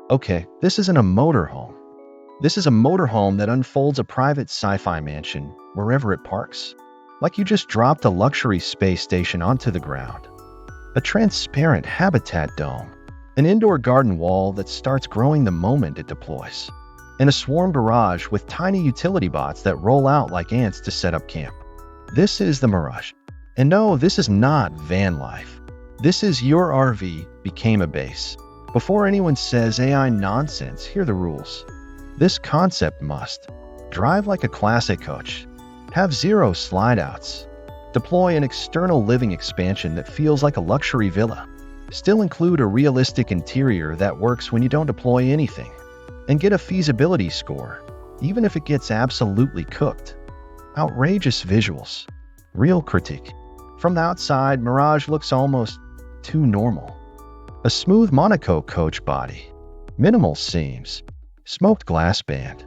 Okay, this isn't a motorhome. This is a motorhome that unfolds a private sci-fi mansion wherever it parks. Like you just dropped a luxury space station onto the ground. A transparent habitat dome. An indoor garden wall that starts growing the moment it deploys. And a swarm garage with tiny utility bots that roll out like ants to set up camp. This is the Mirage. And no, this is not van life. This is your RV became a base. Before anyone says AI nonsense, here are the rules. This concept must drive like a classic coach, have zero slide-outs, deploy an external living expansion that feels like a luxury villa, still include a realistic interior that works when you don't deploy anything, and get a feasibility score, even if it gets absolutely cooked. Outrageous visuals. Real critique. From the outside, Mirage looks almost too normal. A smooth Monaco coach body. Minimal seams. Smoked glass band.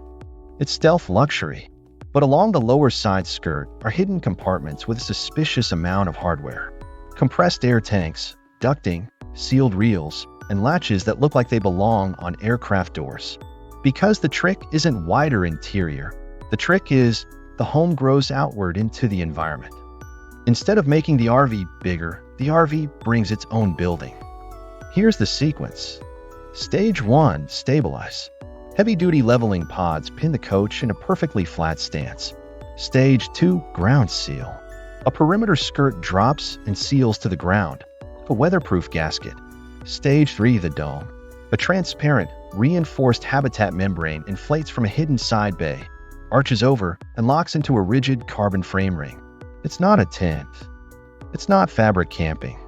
It's stealth luxury. But along the lower side skirt are hidden compartments with a suspicious amount of hardware. Compressed air tanks, ducting, sealed reels, and latches that look like they belong on aircraft doors. Because the trick isn't wider interior, the trick is the home grows outward into the environment. Instead of making the RV bigger, the RV brings its own building. Here's the sequence. Stage 1, stabilize. Heavy-duty leveling pods pin the coach in a perfectly flat stance. Stage 2, ground seal. A perimeter skirt drops and seals to the ground, a weatherproof gasket. Stage 3, the dome. A transparent, reinforced habitat membrane inflates from a hidden side bay, arches over, and locks into a rigid carbon frame ring. It's not a tent. It's not fabric camping.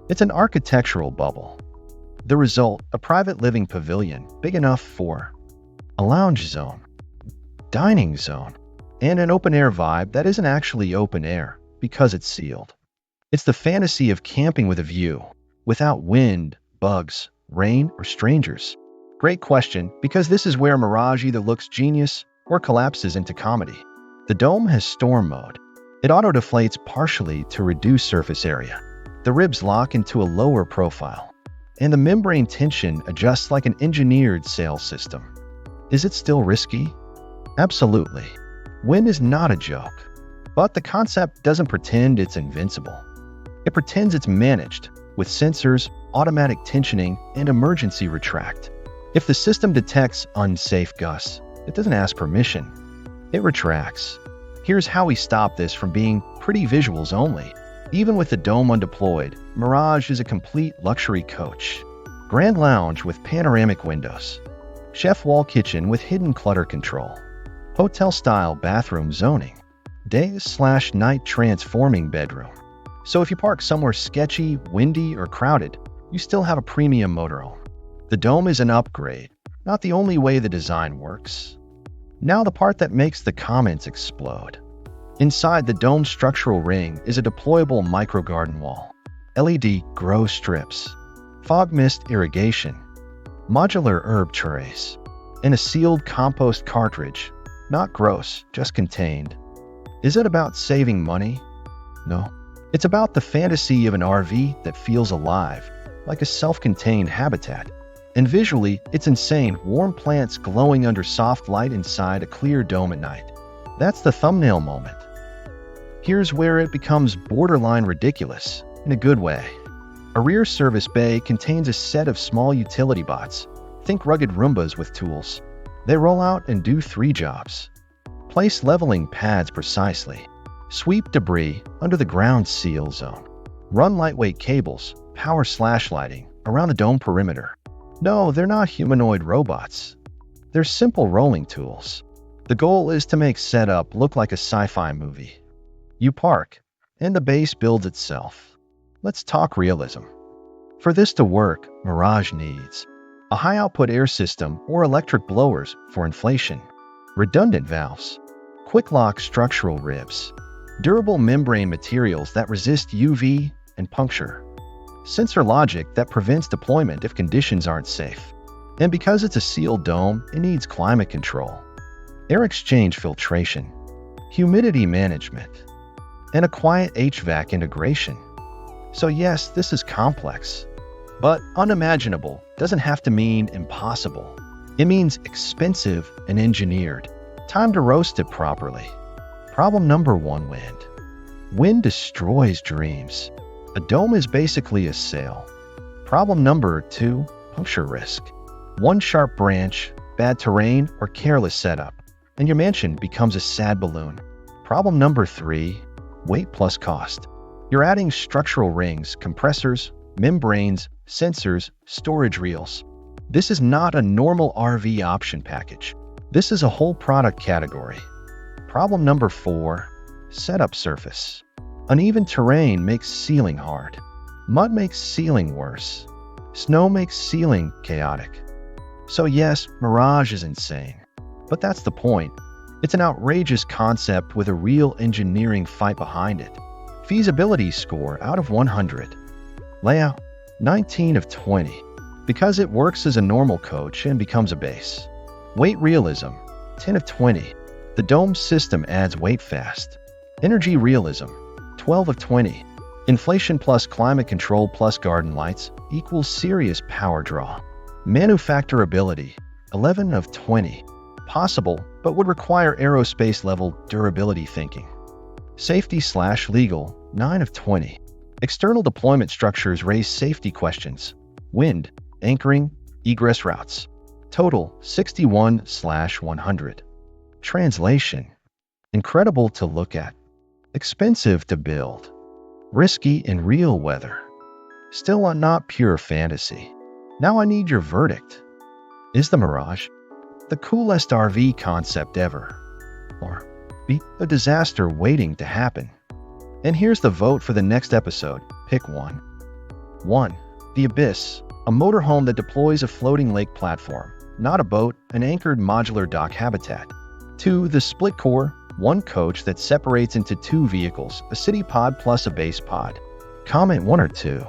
It's an architectural bubble. The result, a private living pavilion big enough for a lounge zone, dining zone, and an open-air vibe that isn't actually open air because it's sealed. It's the fantasy of camping with a view, without wind, bugs, rain, or strangers. Great question, because this is where Mirage either looks genius or collapses into comedy. The dome has storm mode. It auto-deflates partially to reduce surface area. The ribs lock into a lower profile, and the membrane tension adjusts like an engineered sail system. Is it still risky? Absolutely. Wind is not a joke. But the concept doesn't pretend it's invincible. It pretends it's managed, with sensors, automatic tensioning, and emergency retract. If the system detects unsafe gusts, it doesn't ask permission. It retracts. Here's how we stop this from being pretty visuals only. Even with the dome undeployed, Mirage is a complete luxury coach. Grand lounge with panoramic windows. Chef wall kitchen with hidden clutter control. Hotel-style bathroom zoning. Day/night transforming bedroom. So if you park somewhere sketchy, windy, or crowded, you still have a premium motorhome. The dome is an upgrade, not the only way the design works. Now the part that makes the comments explode. Inside the dome structural ring is a deployable micro-garden wall, LED grow strips, fog mist irrigation, modular herb trays, and a sealed compost cartridge. Not gross, just contained. Is it about saving money? No. It's about the fantasy of an RV that feels alive, like a self-contained habitat. And visually, it's insane, warm plants glowing under soft light inside a clear dome at night. That's the thumbnail moment. Here's where it becomes borderline ridiculous, in a good way. A rear service bay contains a set of small utility bots. Think rugged Roombas with tools. They roll out and do 3 jobs. Place leveling pads precisely. Sweep debris under the ground seal zone. Run lightweight cables, power/lighting, around the dome perimeter. No, they're not humanoid robots. They're simple rolling tools. The goal is to make setup look like a sci-fi movie. You park, and the base builds itself. Let's talk realism. For this to work, Mirage needs a high-output air system or electric blowers for inflation, redundant valves, quick-lock structural ribs, durable membrane materials that resist UV and puncture, sensor logic that prevents deployment if conditions aren't safe. And because it's a sealed dome, it needs climate control, air exchange filtration, humidity management, and a quiet HVAC integration. So yes, this is complex, but unimaginable doesn't have to mean impossible. It means expensive and engineered. Time to roast it properly. Problem number 1, wind. Wind destroys dreams. A dome is basically a sail. Problem number 2, puncture risk. One sharp branch, bad terrain, or careless setup, and your mansion becomes a sad balloon. Problem number 3, weight plus cost. You're adding structural rings, compressors, membranes, sensors, storage reels. This is not a normal RV option package. This is a whole product category. Problem number 4, setup surface. Uneven terrain makes sealing hard. Mud makes sealing worse. Snow makes sealing chaotic. So yes, Mirage is insane. But that's the point. It's an outrageous concept with a real engineering fight behind it. Feasibility score out of 100. Layout, 19 of 20. Because it works as a normal coach and becomes a base. Weight realism, 10 of 20. The dome system adds weight fast. Energy realism, 12 of 20. Inflation plus climate control plus garden lights equals serious power draw. Manufacturability, 11 of 20. Possible, but would require aerospace-level durability thinking. Safety/legal, 9 of 20. External deployment structures raise safety questions. Wind, anchoring, egress routes. Total, 61/100. Translation. Incredible to look at. Expensive to build. Risky in real weather. Still not pure fantasy. Now I need your verdict. Is the Mirage the coolest RV concept ever? Or be a disaster waiting to happen? And here's the vote for the next episode. Pick one. 1. The Abyss, a motorhome that deploys a floating lake platform, not a boat, an anchored modular dock habitat. 2. The Split Core, one coach that separates into 2 vehicles, a city pod plus a base pod. Comment 1 or 2.